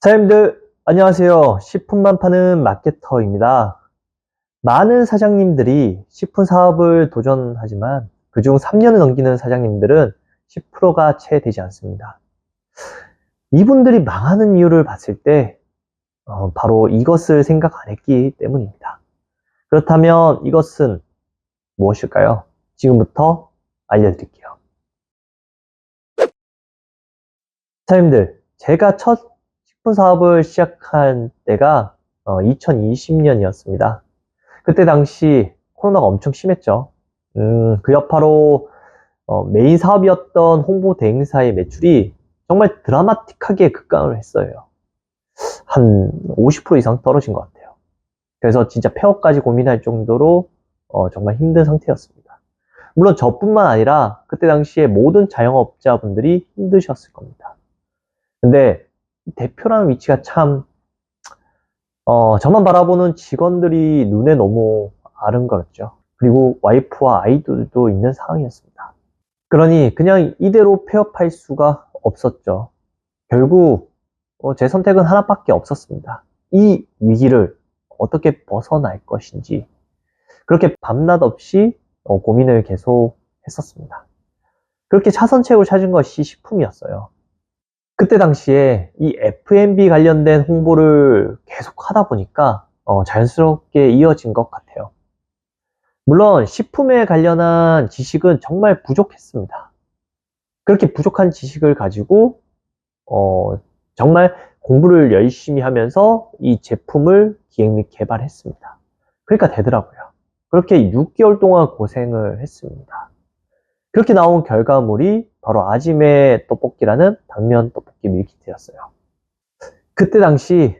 사장님들 안녕하세요. 식품만 파는 마케터입니다. 많은 사장님들이 식품 사업을 도전하지만 그중 3년을 넘기는 사장님들은 10%가 채 되지 않습니다. 이분들이 망하는 이유를 봤을 때 바로 이것을 생각 안 했기 때문입니다. 그렇다면 이것은 무엇일까요? 지금부터 알려드릴게요. 사장님들, 제가 첫 식품 사업을 시작한 때가 2020년이었습니다. 그때 당시 코로나가 엄청 심했죠. 그 여파로 메인 사업이었던 홍보 대행사의 매출이 정말 드라마틱하게 급감을 했어요. 한 50% 이상 떨어진 것 같아요. 그래서 진짜 폐업까지 고민할 정도로 정말 힘든 상태였습니다. 물론 저뿐만 아니라 그때 당시에 모든 자영업자분들이 힘드셨을 겁니다. 근데 대표라는 위치가 참 저만 바라보는 직원들이 눈에 너무 아른거렸죠. 그리고 와이프와 아이들도 있는 상황이었습니다. 그러니 그냥 이대로 폐업할 수가 없었죠. 결국 제 선택은 하나밖에 없었습니다. 이 위기를 어떻게 벗어날 것인지 그렇게 밤낮 없이 고민을 계속 했었습니다. 그렇게 차선책을 찾은 것이 식품이었어요. 그때 당시에 이 F&B 관련된 홍보를 계속 하다 보니까 자연스럽게 이어진 것 같아요. 물론 식품에 관련한 지식은 정말 부족했습니다. 그렇게 부족한 지식을 가지고 정말 공부를 열심히 하면서 이 제품을 기획 및 개발했습니다. 그러니까 되더라고요. 그렇게 6개월 동안 고생을 했습니다. 그렇게 나온 결과물이 바로 아지매 떡볶이라는 당면 떡볶이 밀키트였어요. 그때 당시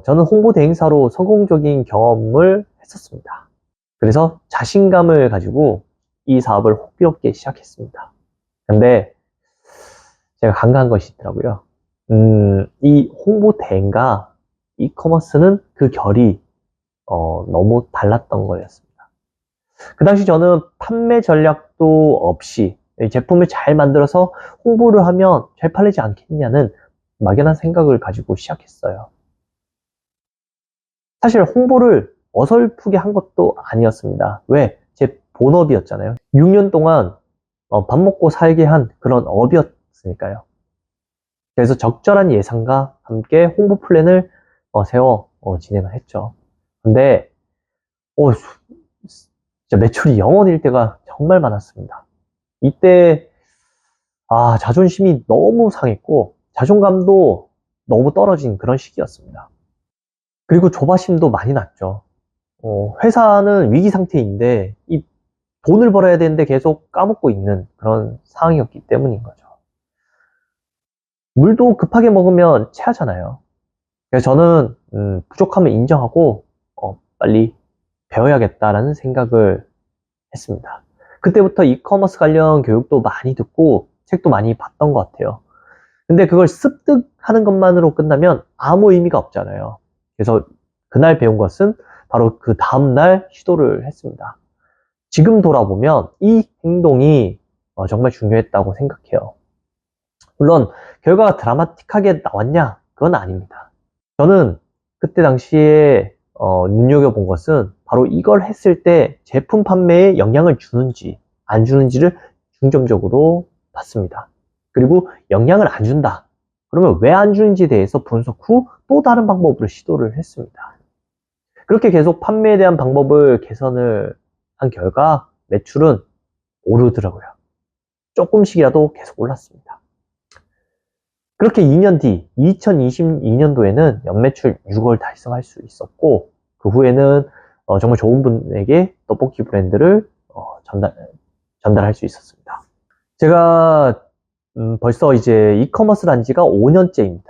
저는 홍보 대행사로 성공적인 경험을 했었습니다. 그래서 자신감을 가지고 이 사업을 호기롭게 시작했습니다. 근데 제가 간과한 것이 있더라고요. 이 홍보 대행과 이커머스는 그 결이 너무 달랐던 거였습니다. 그 당시 저는 판매 전략도 없이 제품을 잘 만들어서 홍보를 하면 잘 팔리지 않겠냐는 막연한 생각을 가지고 시작했어요. 사실 홍보를 어설프게 한 것도 아니었습니다. 왜? 제 본업이었잖아요. 6년 동안 밥 먹고 살게 한 그런 업이었으니까요. 그래서 적절한 예산과 함께 홍보 플랜을 세워 진행을 했죠. 근데 진짜 매출이 0원일 때가 정말 많았습니다. 이때 자존심이 너무 상했고 자존감도 너무 떨어진 그런 시기였습니다. 그리고 조바심도 많이 났죠. 회사는 위기 상태인데 이 돈을 벌어야 되는데 계속 까먹고 있는 그런 상황이었기 때문인 거죠. 물도 급하게 먹으면 체하잖아요. 그래서 저는 부족함을 인정하고 빨리 배워야겠다라는 생각을 했습니다. 그때부터 이커머스 관련 교육도 많이 듣고 책도 많이 봤던 것 같아요. 근데 그걸 습득하는 것만으로 끝나면 아무 의미가 없잖아요. 그래서 그날 배운 것은 바로 그 다음날 시도를 했습니다. 지금 돌아보면 이 행동이 정말 중요했다고 생각해요. 물론 결과가 드라마틱하게 나왔냐? 그건 아닙니다. 저는 그때 당시에 눈여겨본 것은 바로 이걸 했을 때 제품 판매에 영향을 주는지 안 주는지를 중점적으로 봤습니다. 그리고 영향을 안 준다. 그러면 왜 안 주는지에 대해서 분석 후 또 다른 방법으로 시도를 했습니다. 그렇게 계속 판매에 대한 방법을 개선을 한 결과 매출은 오르더라고요. 조금씩이라도 계속 올랐습니다. 그렇게 2년 뒤 2022년도에는 연매출 6월 달성할 수 있었고 그 후에는 정말 좋은 분에게 떡볶이 브랜드를 전달할 수 있었습니다. 제가 벌써 이제 이커머스를 한 지가 5년째입니다.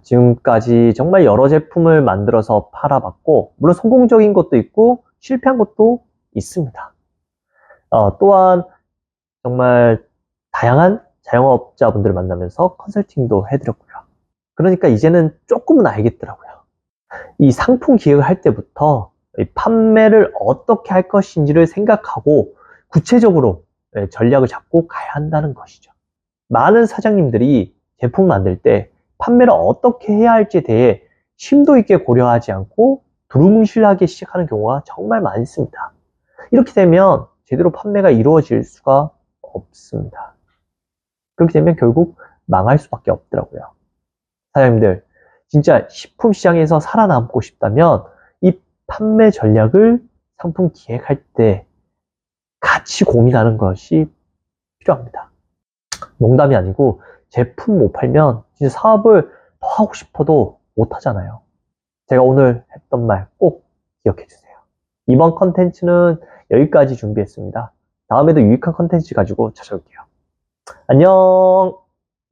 지금까지 정말 여러 제품을 만들어서 팔아봤고 물론 성공적인 것도 있고 실패한 것도 있습니다. 또한 정말 다양한 자영업자분들을 만나면서 컨설팅도 해드렸고요. 그러니까 이제는 조금은 알겠더라고요. 이 상품 기획을 할 때부터 판매를 어떻게 할 것인지를 생각하고 구체적으로 전략을 잡고 가야 한다는 것이죠. 많은 사장님들이 제품 만들 때 판매를 어떻게 해야 할지에 대해 심도 있게 고려하지 않고 두루뭉실하게 시작하는 경우가 정말 많습니다. 이렇게 되면 제대로 판매가 이루어질 수가 없습니다. 그렇게 되면 결국 망할 수밖에 없더라고요. 사장님들, 진짜 식품 시장에서 살아남고 싶다면 이 판매 전략을 상품 기획할 때 같이 고민하는 것이 필요합니다. 농담이 아니고 제품 못 팔면 진짜 사업을 더 하고 싶어도 못 하잖아요. 제가 오늘 했던 말 꼭 기억해 주세요. 이번 컨텐츠는 여기까지 준비했습니다. 다음에도 유익한 컨텐츠 가지고 찾아올게요. 안녕!